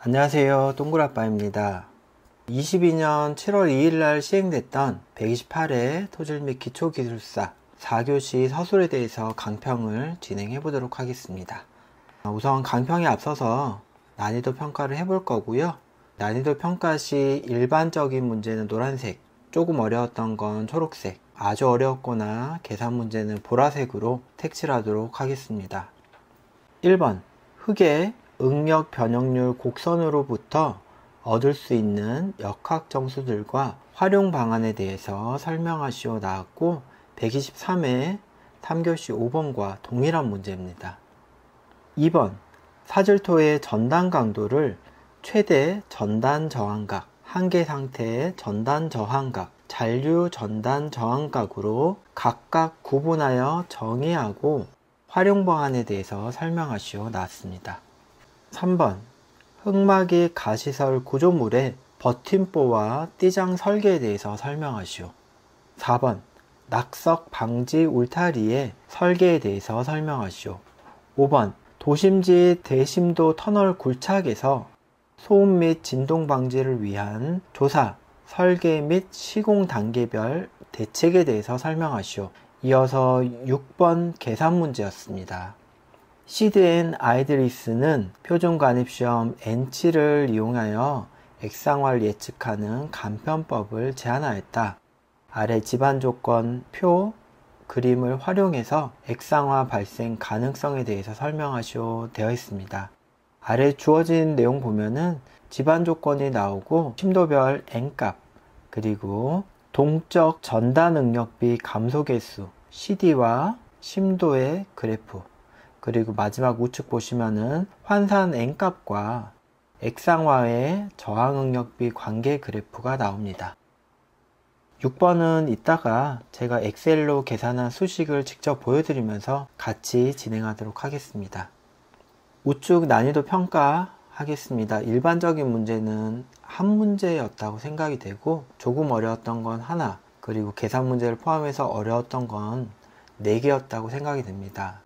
안녕하세요. 동굴아빠입니다. 22년 7월 2일 날 시행됐던 128회 토질 및 기초기술사 4교시 서술에 대해서 강평을 진행해 보도록 하겠습니다. 우선 강평에 앞서서 난이도 평가를 해볼 거고요. 난이도 평가 시 일반적인 문제는 노란색, 조금 어려웠던 건 초록색, 아주 어려웠거나 계산 문제는 보라색으로 색칠하도록 하겠습니다. 1번 흙의 응력 변형률 곡선으로부터 얻을 수 있는 역학 점수들과 활용 방안에 대해서 설명하시오 나왔고 123회 3교시 5번과 동일한 문제입니다. 2번 사질토의 전단 강도를 최대 전단 저항각, 한계 상태의 전단 저항각, 잔류 전단 저항각으로 각각 구분하여 정의하고 활용 방안에 대해서 설명하시오 나왔습니다. 3번 흙막이 가시설 구조물의 버팀보와 띠장 설계에 대해서 설명하시오. 4번 낙석 방지 울타리의 설계에 대해서 설명하시오. 5번 도심지 대심도 터널 굴착에서 소음 및 진동 방지를 위한 조사, 설계 및 시공 단계별 대책에 대해서 설명하시오. 이어서 6번 계산 문제였습니다. 시드 앤 아이드리스는 표준 관입시험 N7을 이용하여 액상화를 예측하는 간편법을 제안하였다. 아래 집안 조건 표 그림을 활용해서 액상화 발생 가능성에 대해서 설명하시오 되어 있습니다. 아래 주어진 내용 보면은 집안 조건이 나오고 심도별 N값, 그리고 동적 전단 응력비 감소 개수 CD와 심도의 그래프, 그리고 마지막 우측 보시면은 환산 N값과 액상화의 저항 응력비 관계 그래프가 나옵니다. 6번은 이따가 제가 엑셀로 계산한 수식을 직접 보여드리면서 같이 진행하도록 하겠습니다. 우측 난이도 평가 하겠습니다. 일반적인 문제는 한 문제였다고 생각이 되고 조금 어려웠던 건 하나, 그리고 계산 문제를 포함해서 어려웠던 건 4개였다고 생각이 됩니다.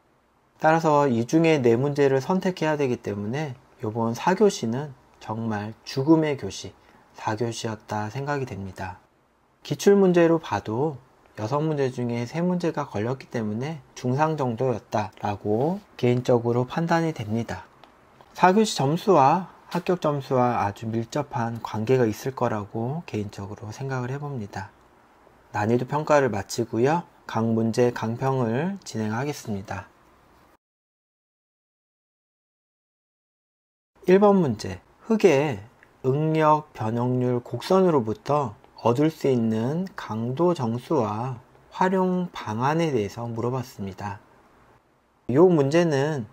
따라서 이 중에 4문제를 선택해야 되기 때문에 이번 4교시는 정말 죽음의 교시 4교시였다 생각이 됩니다. 기출문제로 봐도 6문제 중에 3문제가 걸렸기 때문에 중상 정도였다 라고 개인적으로 판단이 됩니다. 4교시 점수와 합격 점수와 아주 밀접한 관계가 있을 거라고 개인적으로 생각을 해봅니다. 난이도 평가를 마치고요. 각 문제 강평을 진행하겠습니다. 1번 문제, 흙의 응력 변형률 곡선으로부터 얻을 수 있는 강도 정수와 활용 방안에 대해서 물어봤습니다. 이 문제는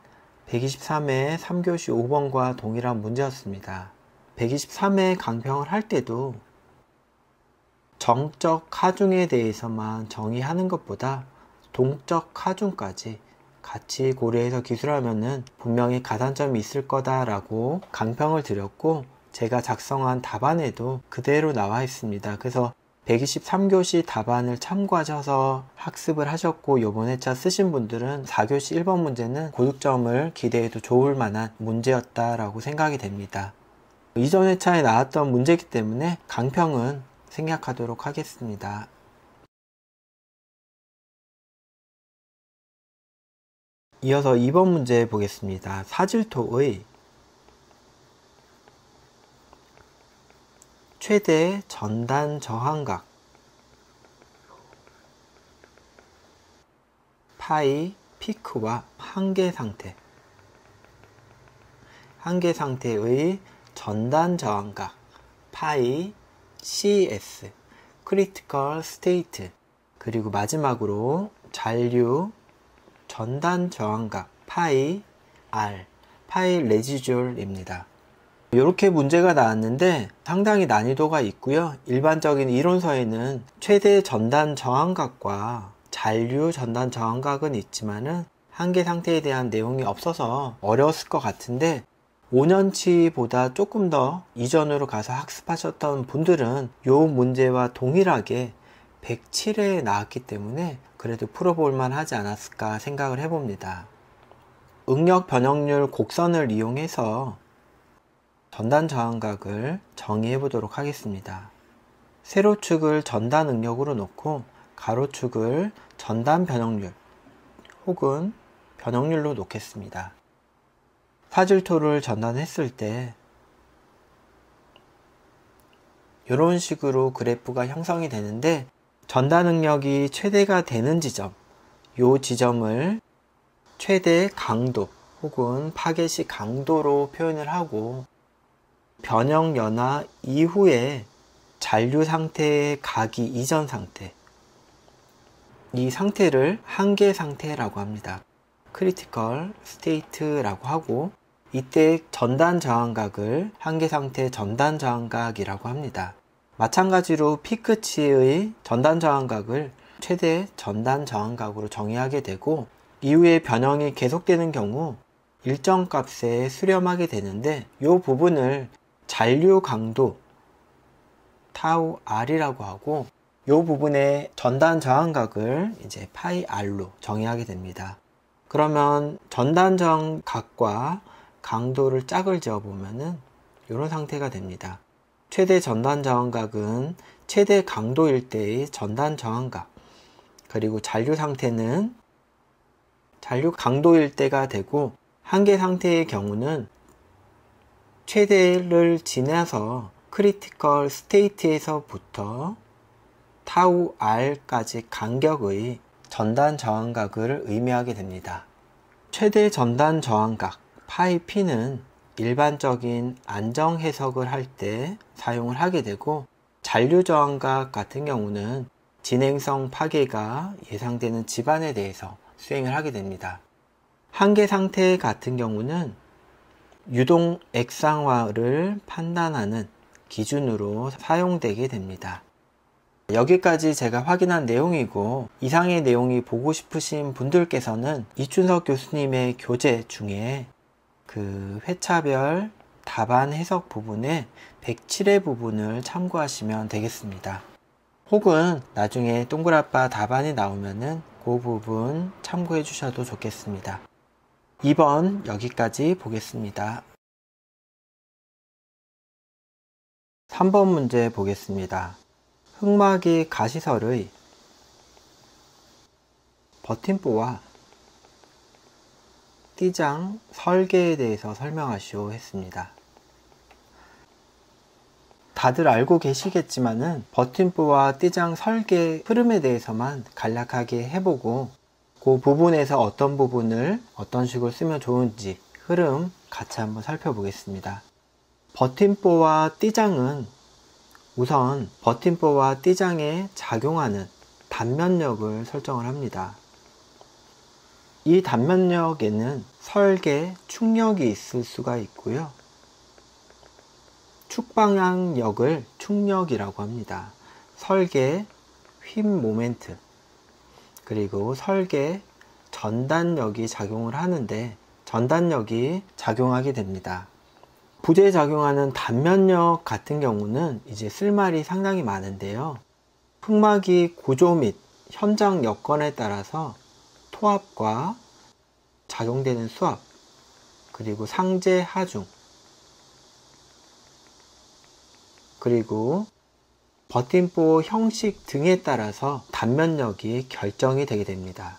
123회 3교시 5번과 동일한 문제였습니다. 123회 강평을 할 때도 정적 하중에 대해서만 정의하는 것보다 동적 하중까지 같이 고려해서 기술하면은 분명히 가산점이 있을 거다라고 강평을 드렸고, 제가 작성한 답안에도 그대로 나와 있습니다. 그래서 123교시 답안을 참고하셔서 학습을 하셨고 이번 회차 쓰신 분들은 4교시 1번 문제는 고득점을 기대해도 좋을 만한 문제였다라고 생각이 됩니다. 이전 회차에 나왔던 문제이기 때문에 강평은 생략하도록 하겠습니다. 이어서 2번 문제 보겠습니다. 사질토의 최대 전단 저항각 파이 피크와 한계 상태의 전단 저항각 파이 CS 크리티컬 스테이트, 그리고 마지막으로 잔류 전단 저항각 파이 R 파이 레지졸입니다. 이렇게 문제가 나왔는데 상당히 난이도가 있고요. 일반적인 이론서에는 최대 전단 저항각과 잔류 전단 저항각은 있지만은 한계 상태에 대한 내용이 없어서 어려웠을 것 같은데 5년치보다 조금 더 이전으로 가서 학습하셨던 분들은 이 문제와 동일하게 107회에 나왔기 때문에 그래도 풀어볼 만 하지 않았을까 생각을 해봅니다. 응력 변형률 곡선을 이용해서 전단 저항각을 정의해 보도록 하겠습니다. 세로축을 전단 응력으로 놓고 가로축을 전단 변형률 혹은 변형률로 놓겠습니다. 사질토를 전단했을 때 이런 식으로 그래프가 형성이 되는데, 전단 응력이 최대가 되는 지점, 이 지점을 최대 강도 혹은 파괴시 강도로 표현을 하고, 변형 연화 이후에 잔류 상태의 가기 이전 상태, 이 상태를 한계 상태라고 합니다. 크리티컬 스테이트라고 하고, 이때 전단 저항각을 한계 상태 전단 저항각이라고 합니다. 마찬가지로 피크치의 전단 저항각을 최대 전단 저항각으로 정의하게 되고, 이후에 변형이 계속되는 경우 일정 값에 수렴하게 되는데, 이 부분을 잔류 강도 타우 R이라고 하고, 이 부분의 전단 저항각을 이제 파이 R로 정의하게 됩니다. 그러면 전단 저항각과 강도를 짝을 지어 보면은 이런 상태가 됩니다. 최대 전단 저항각은 최대 강도일 때의 전단 저항각, 그리고 잔류 상태는 잔류 강도일 때가 되고, 한계 상태의 경우는 최대를 지나서 크리티컬 스테이트에서부터 타우 R까지 간격의 전단 저항각을 의미하게 됩니다. 최대 전단 저항각 파이 P는 일반적인 안정 해석을 할 때 사용을 하게 되고, 잔류 저항각 같은 경우는 진행성 파괴가 예상되는 집안에 대해서 수행을 하게 됩니다. 한계 상태 같은 경우는 유동 액상화를 판단하는 기준으로 사용되게 됩니다. 여기까지 제가 확인한 내용이고, 이상의 내용이 보고 싶으신 분들께서는 이춘석 교수님의 교재 중에 그 회차별 답안 해석 부분에 107회 부분을 참고하시면 되겠습니다. 혹은 나중에 동그라빠 답안이 나오면은 그 부분 참고해 주셔도 좋겠습니다. 2번 여기까지 보겠습니다. 3번 문제 보겠습니다. 흑막이 가시설의 버팀보와 띠장 설계에 대해서 설명하시오 했습니다. 다들 알고 계시겠지만은 버팀보와 띠장 설계 흐름에 대해서만 간략하게 해보고, 그 부분에서 어떤 부분을 어떤 식으로 쓰면 좋은지 흐름 같이 한번 살펴보겠습니다. 버팀보와 띠장은 우선 버팀보와 띠장에 작용하는 단면력을 설정을 합니다. 이 단면력에는 설계, 축력이 있을 수가 있고요. 축방향력을 축력이라고 합니다. 설계, 휨 모멘트, 그리고 설계, 전단력이 작용을 하는데, 전단력이 작용하게 됩니다. 부재에 작용하는 단면력 같은 경우는 이제 쓸 말이 상당히 많은데요. 흑막이 구조 및 현장 여건에 따라서 토합과 작용되는 수압, 그리고 상제 하중, 그리고 버팀보 형식 등에 따라서 단면력이 결정이 되게 됩니다.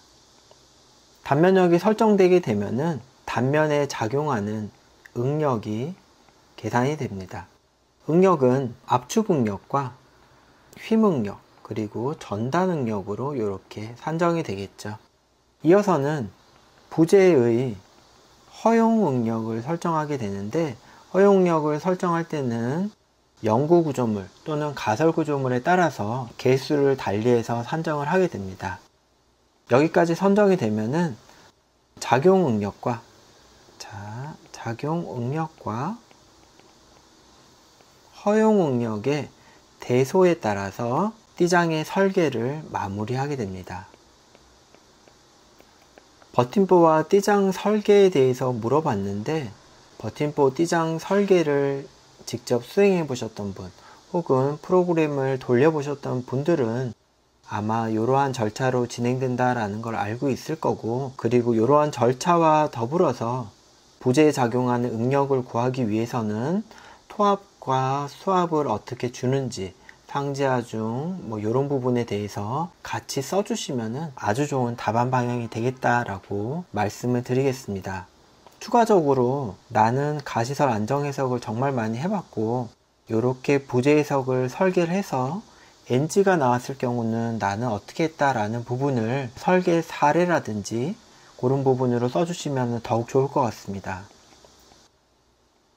단면력이 설정되게 되면은 단면에 작용하는 응력이 계산이 됩니다. 응력은 압축 응력과 휨 응력, 그리고 전단 응력으로 이렇게 산정이 되겠죠. 이어서는 부재의 허용 응력을 설정하게 되는데, 허용 응력을 설정할 때는 영구 구조물 또는 가설 구조물에 따라서 개수를 달리해서 산정을 하게 됩니다. 여기까지 선정이 되면은 작용 응력과 허용 응력의 대소에 따라서 띠장의 설계를 마무리하게 됩니다. 버팀보와 띠장 설계에 대해서 물어봤는데, 버팀보 띠장 설계를 직접 수행해 보셨던 분, 혹은 프로그램을 돌려보셨던 분들은 아마 이러한 절차로 진행된다라는 걸 알고 있을 거고, 그리고 이러한 절차와 더불어서 부재에 작용하는 응력을 구하기 위해서는 토합과 수합을 어떻게 주는지, 상지하중 이런 부분에 대해서 같이 써주시면 아주 좋은 답안 방향이 되겠다라고 말씀을 드리겠습니다. 추가적으로 나는 가시설 안정 해석을 정말 많이 해봤고 이렇게 부재 해석을 설계를 해서 NG가 나왔을 경우는 나는 어떻게 했다라는 부분을 설계 사례라든지 그런 부분으로 써주시면 더욱 좋을 것 같습니다.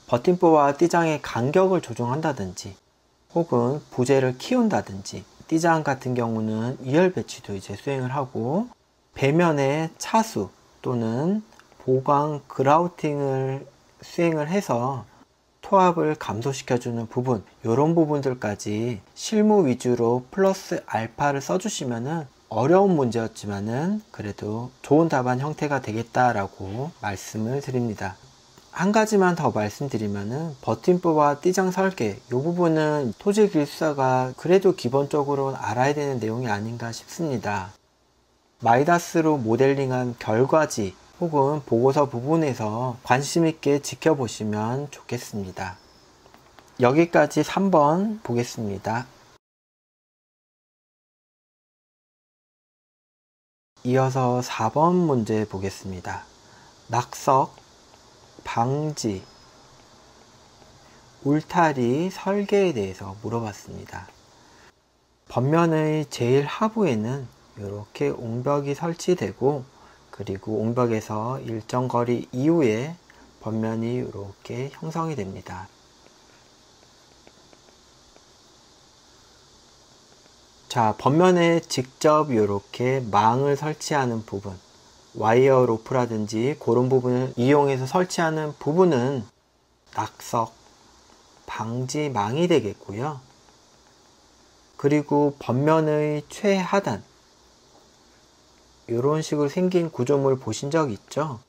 버팀표와 띠장의 간격을 조정한다든지 혹은 부재를 키운다든지, 띠장 같은 경우는 이열 배치도 이제 수행을 하고 배면의 차수 또는 보강 그라우팅을 수행을 해서 토합을 감소시켜주는 부분, 이런 부분들까지 실무 위주로 플러스 알파를 써주시면은 어려운 문제였지만은 그래도 좋은 답안 형태가 되겠다라고 말씀을 드립니다. 한 가지만 더 말씀드리면은 버팀표와 띠장 설계, 이 부분은 토지기술사가 그래도 기본적으로 알아야 되는 내용이 아닌가 싶습니다. 마이다스로 모델링한 결과지 혹은 보고서 부분에서 관심 있게 지켜보시면 좋겠습니다. 여기까지 3번 보겠습니다. 이어서 4번 문제 보겠습니다. 낙석, 방지, 울타리 설계에 대해서 물어봤습니다. 번면의 제일 하부에는 이렇게 옹벽이 설치되고 그리고 옹벽에서 일정 거리 이후에 번면이 이렇게 형성이 됩니다. 자, 번면에 직접 이렇게 망을 설치하는 부분, 와이어 로프라든지 그런 부분을 이용해서 설치하는 부분은 낙석, 방지망이 되겠고요. 그리고 번면의 최하단, 이런 식으로 생긴 구조물 보신 적 있죠?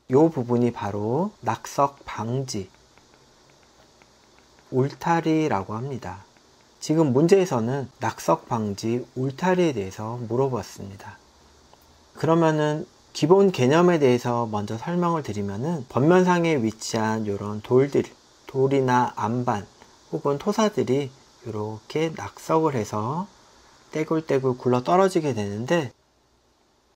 이 부분이 바로 낙석 방지, 울타리라고 합니다. 지금 문제에서는 낙석 방지, 울타리에 대해서 물어봤습니다. 그러면은 기본 개념에 대해서 먼저 설명을 드리면은 번면상에 위치한 이런 돌들, 돌이나 안반 혹은 토사들이 이렇게 낙석을 해서 떼굴떼굴 굴러 떨어지게 되는데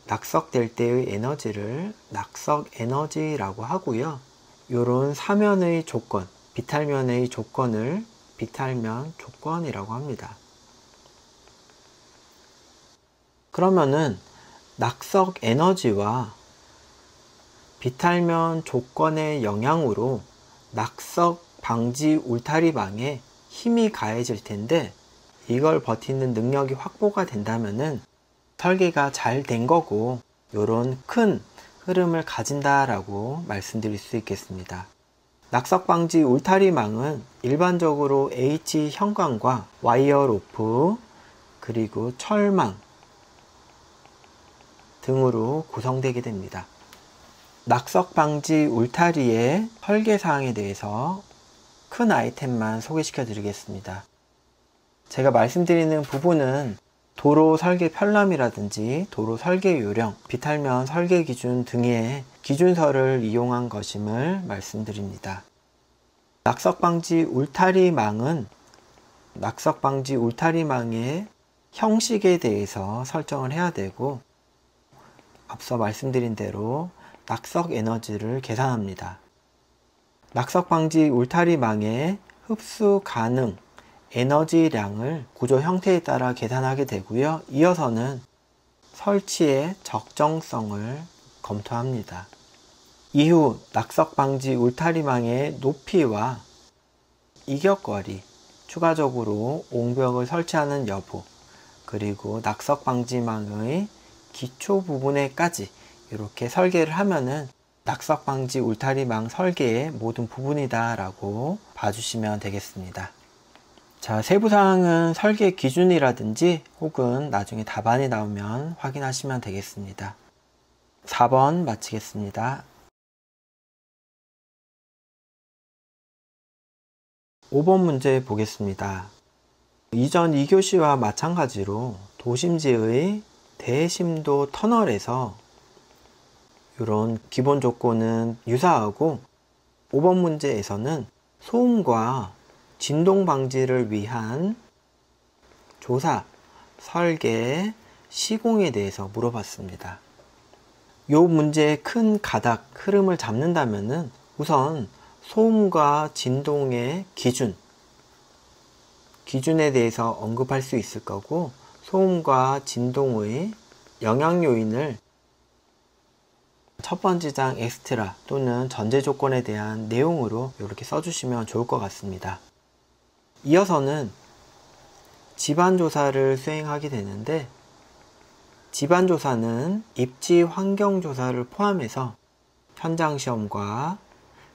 낙석될 때의 에너지를 낙석 에너지라고 하고요. 이런 사면의 조건, 비탈면의 조건을 비탈면 조건이라고 합니다. 그러면은 낙석 에너지와 비탈면 조건의 영향으로 낙석 방지 울타리망에 힘이 가해질 텐데 이걸 버티는 능력이 확보가 된다면은 설계가 잘 된 거고 이런 큰 흐름을 가진다라고 말씀드릴 수 있겠습니다. 낙석 방지 울타리망은 일반적으로 H 형광과 와이어 로프 그리고 철망 등으로 구성되게 됩니다. 낙석 방지 울타리의 설계사항에 대해서 큰 아이템만 소개시켜 드리겠습니다. 제가 말씀드리는 부분은 도로 설계 편람이라든지 도로 설계 요령, 비탈면 설계 기준 등의 기준서를 이용한 것임을 말씀드립니다. 낙석 방지 울타리망은 낙석 방지 울타리망의 형식에 대해서 설정을 해야 되고 앞서 말씀드린 대로 낙석 에너지를 계산합니다. 낙석 방지 울타리망의 흡수 가능 에너지량을 구조 형태에 따라 계산하게 되고요. 이어서는 설치의 적정성을 검토합니다. 이후 낙석 방지 울타리망의 높이와 이격거리, 추가적으로 옹벽을 설치하는 여부, 그리고 낙석 방지망의 기초 부분에까지 이렇게 설계를 하면은 낙석 방지 울타리망 설계의 모든 부분이다 라고 봐주시면 되겠습니다. 자, 세부사항은 설계 기준이라든지 혹은 나중에 답안이 나오면 확인하시면 되겠습니다. 4번 마치겠습니다. 5번 문제 보겠습니다. 이전 2교시와 마찬가지로 도심지의 대심도 터널에서 이런 기본 조건은 유사하고 5번 문제에서는 소음과 진동 방지를 위한 조사, 설계, 시공에 대해서 물어봤습니다. 이 문제의 큰 가닥, 흐름을 잡는다면은 우선 소음과 진동의 기준에 대해서 언급할 수 있을 거고, 소음과 진동의 영향 요인을 첫 번째 장 엑스트라 또는 전제 조건에 대한 내용으로 이렇게 써주시면 좋을 것 같습니다. 이어서는 집안조사를 수행하게 되는데, 집안조사는 입지 환경조사를 포함해서 현장시험과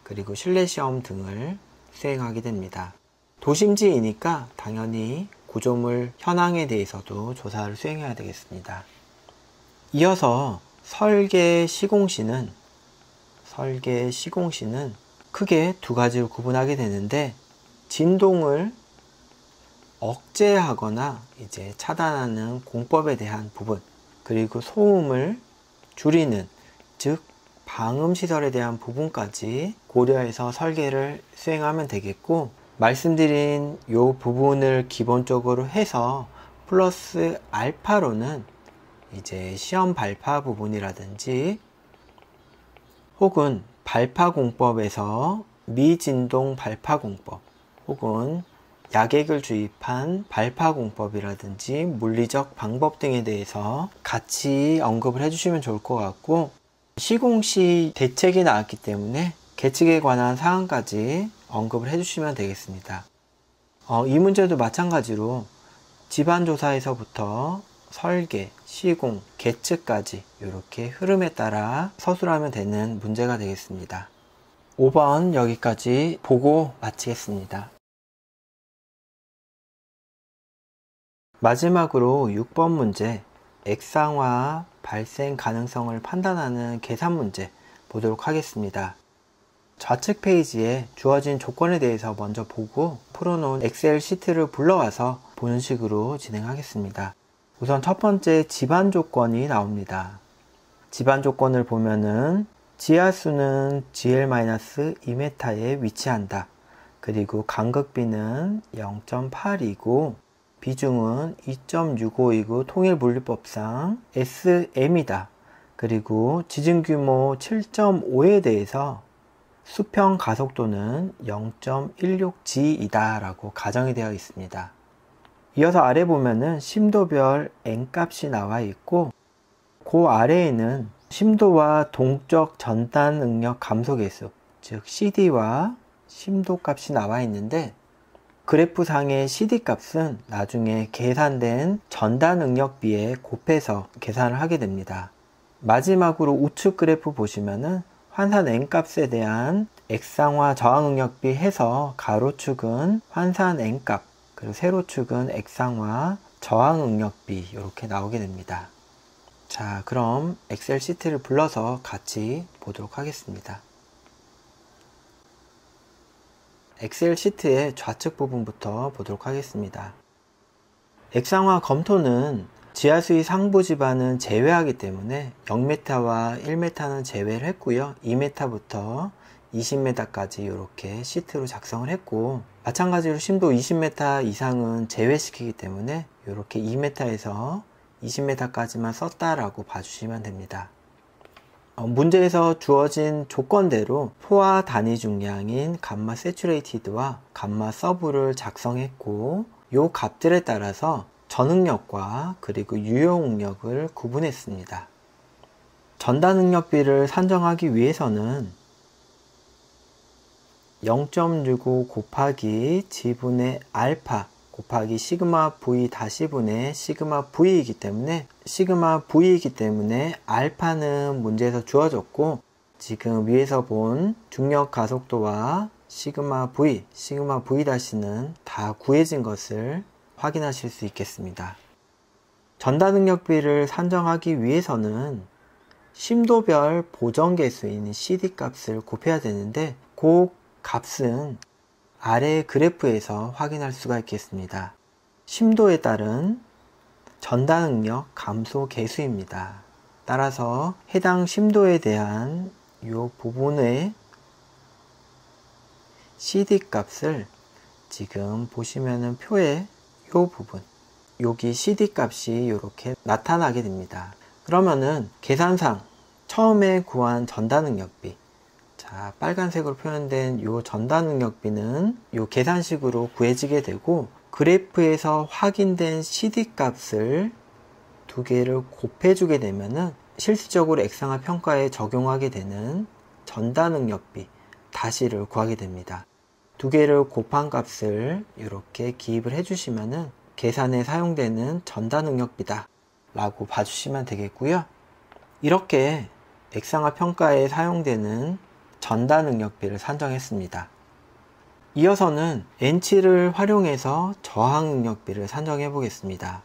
그리고 실내시험 등을 수행하게 됩니다. 도심지이니까 당연히 구조물 현황에 대해서도 조사를 수행해야 되겠습니다. 이어서 설계 시공시는 크게 두 가지로 구분하게 되는데, 진동을 억제하거나 차단하는 공법에 대한 부분, 그리고 소음을 줄이는, 즉 방음시설에 대한 부분까지 고려해서 설계를 수행하면 되겠고, 말씀드린 이 부분을 기본적으로 해서 플러스 알파로는 시험 발파 부분이라든지 혹은 발파공법에서 미진동 발파공법, 혹은 약액을 주입한 발파공법이라든지 물리적 방법 등에 대해서 같이 언급을 해주시면 좋을 것 같고, 시공시 대책이 나왔기 때문에 계측에 관한 사항까지 언급을 해주시면 되겠습니다. 이 문제도 마찬가지로 집안조사에서부터 설계, 시공, 계측까지 이렇게 흐름에 따라 서술하면 되는 문제가 되겠습니다. 5번 여기까지 보고 마치겠습니다. 마지막으로 6번 문제, 액상화 발생 가능성을 판단하는 계산 문제 보도록 하겠습니다. 좌측 페이지에 주어진 조건에 대해서 먼저 보고 풀어놓은 엑셀 시트를 불러와서 보는 식으로 진행하겠습니다. 우선 첫 번째 집안 조건이 나옵니다. 집안 조건을 보면은 지하수는 GL-2m에 위치한다. 그리고 간극비는 0.8이고 비중은 2.65이고 통일물리법상 SM이다. 그리고 지진 규모 7.5에 대해서 수평 가속도는 0.16G이다 라고 가정이 되어 있습니다. 이어서 아래 보면은 심도별 N값이 나와 있고, 그 아래에는 심도와 동적 전단 응력 감소 계수, 즉 CD와 심도 값이 나와 있는데, 그래프상의 CD 값은 나중에 계산된 전단 응력비에 곱해서 계산을 하게 됩니다. 마지막으로 우측 그래프 보시면은 환산 N값에 대한 액상화 저항 응력비 해서 가로축은 환산 N값, 그리고 세로축은 액상화 저항 응력비 이렇게 나오게 됩니다. 자, 그럼 엑셀 시트를 불러서 같이 보도록 하겠습니다. 엑셀 시트의 좌측 부분부터 보도록 하겠습니다. 액상화 검토는 지하수의 상부 지반은 제외하기 때문에 0m와 1m는 제외를 했고요. 2m부터 20m까지 이렇게 시트로 작성을 했고, 마찬가지로 심도 20m 이상은 제외시키기 때문에 이렇게 2m에서 20m까지만 썼다라고 봐주시면 됩니다. 문제에서 주어진 조건대로 포화 단위 중량인 감마 세츄레이티드와 감마 서브를 작성했고, 이 값들에 따라서 전응력과 그리고 유효응력을 구분했습니다. 전단응력비를 산정하기 위해서는 0.65 곱하기 G분의 알파 곱하기 시그마 V 다시분의 시그마 V이기 때문에 알파는 문제에서 주어졌고, 지금 위에서 본 중력 가속도와 시그마 V 다시는 다 구해진 것을 확인하실 수 있겠습니다. 전단응력비를 산정하기 위해서는 심도별 보정계수인 CD 값을 곱해야 되는데, 그 값은 아래 그래프에서 확인할 수가 있겠습니다. 심도에 따른 전단응력 감소 계수입니다. 따라서 해당 심도에 대한 이 부분의 CD 값을 지금 보시면은 표의 이 부분, 여기 CD 값이 이렇게 나타나게 됩니다. 그러면은 계산상 처음에 구한 전단능력비, 자, 빨간색으로 표현된 이 전단능력비는 이 계산식으로 구해지게 되고, 그래프에서 확인된 CD 값을 두 개를 곱해주게 되면은 실질적으로 액상화 평가에 적용하게 되는 전단능력비 다시를 구하게 됩니다. 두 개를 곱한 값을 이렇게 기입을 해주시면은 계산에 사용되는 전단능력비다 라고 봐주시면 되겠고요. 이렇게 액상화 평가에 사용되는 전단능력비를 산정했습니다. 이어서는 N치를 활용해서 저항능력비를 산정해 보겠습니다.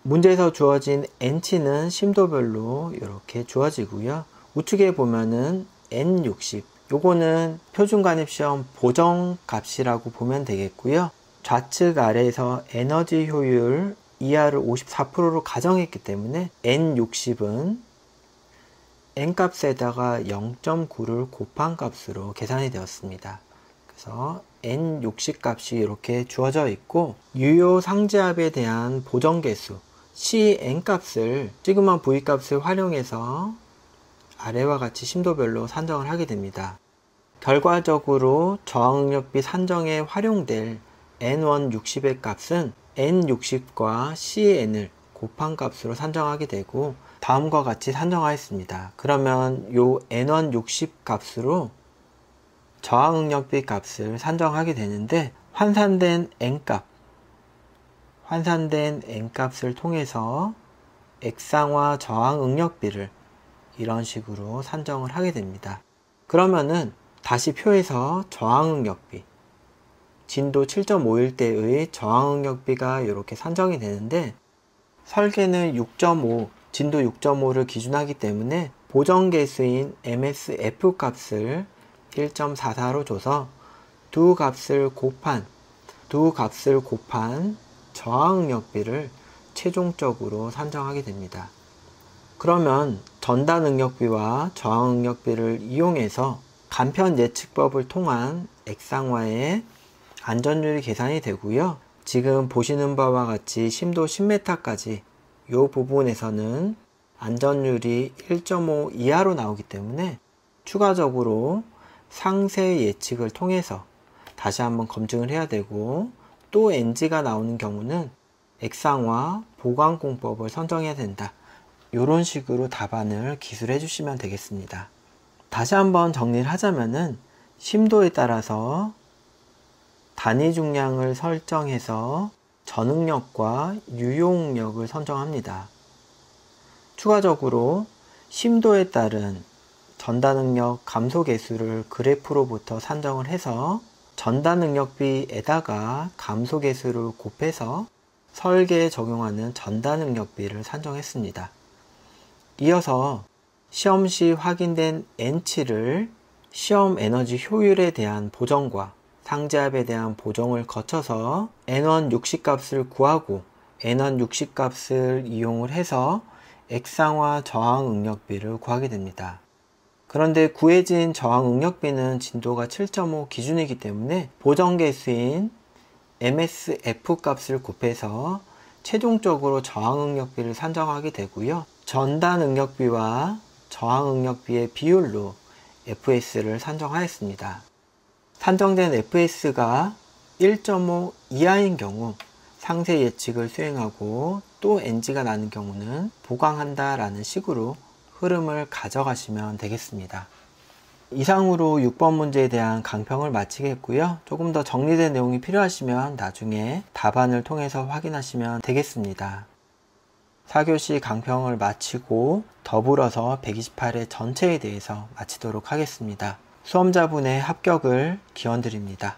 문제에서 주어진 N치는 심도별로 이렇게 주어지고요. 우측에 보면은 N60, 요거는 표준관입시험 보정값이라고 보면 되겠고요. 좌측 아래에서 에너지 효율 ER을 54%로 가정했기 때문에 N60은 N값에다가 0.9를 곱한 값으로 계산이 되었습니다. 그래서 N60 값이 이렇게 주어져 있고, 유효 상지압에 대한 보정계수 CN 값을 시그마 V 값을 활용해서 아래와 같이 심도별로 산정을 하게 됩니다. 결과적으로 저항능력비 산정에 활용될 N1 60의 값은 N60과 CN을 곱한 값으로 산정하게 되고, 다음과 같이 산정하였습니다. 그러면 요 N1 60 값으로 저항응력비 값을 산정하게 되는데, 환산된 N값을 통해서 액상화 저항응력비를 이런 식으로 산정을 하게 됩니다. 그러면은 다시 표에서 저항응력비, 진도 7.5일 때의 저항응력비가 이렇게 산정이 되는데, 설계는 6.5, 진도 6.5를 기준하기 때문에 보정계수인 MSF 값을 1.44로 줘서 두 값을 곱한 저항응력비를 최종적으로 산정하게 됩니다. 그러면 전단응력비와 저항응력비를 이용해서 간편 예측법을 통한 액상화의 안전율이 계산이 되고요. 지금 보시는 바와 같이 심도 10m까지 이 부분에서는 안전율이 1.5 이하로 나오기 때문에 추가적으로 상세 예측을 통해서 다시 한번 검증을 해야 되고, 또 NG가 나오는 경우는 액상화 보강공법을 선정해야 된다. 이런 식으로 답안을 기술해 주시면 되겠습니다. 다시 한번 정리를 하자면은 심도에 따라서 단위 중량을 설정해서 전응력과 유용력을 선정합니다. 추가적으로 심도에 따른 전단응력 감소계수를 그래프로부터 산정을 해서 전단응력비에다가 감소계수를 곱해서 설계에 적용하는 전단응력비를 산정했습니다. 이어서 시험 시 확인된 N치를 시험 에너지 효율에 대한 보정과 상지압에 대한 보정을 거쳐서 N1 60 값을 구하고 N1 60 값을 이용을 해서 액상화 저항응력비를 구하게 됩니다. 그런데 구해진 저항응력비는 진도가 7.5 기준이기 때문에 보정계수인 MSF 값을 곱해서 최종적으로 저항응력비를 산정하게 되고요. 전단응력비와 저항응력비의 비율로 FS를 산정하였습니다. 산정된 FS가 1.5 이하인 경우 상세 예측을 수행하고 또 NG가 나는 경우는 보강한다 라는 식으로 흐름을 가져가시면 되겠습니다. 이상으로 6번 문제에 대한 강평을 마치겠고요. 조금 더 정리된 내용이 필요하시면 나중에 답안을 통해서 확인하시면 되겠습니다. 4교시 강평을 마치고 더불어서 128회 전체에 대해서 마치도록 하겠습니다. 수험자분의 합격을 기원드립니다.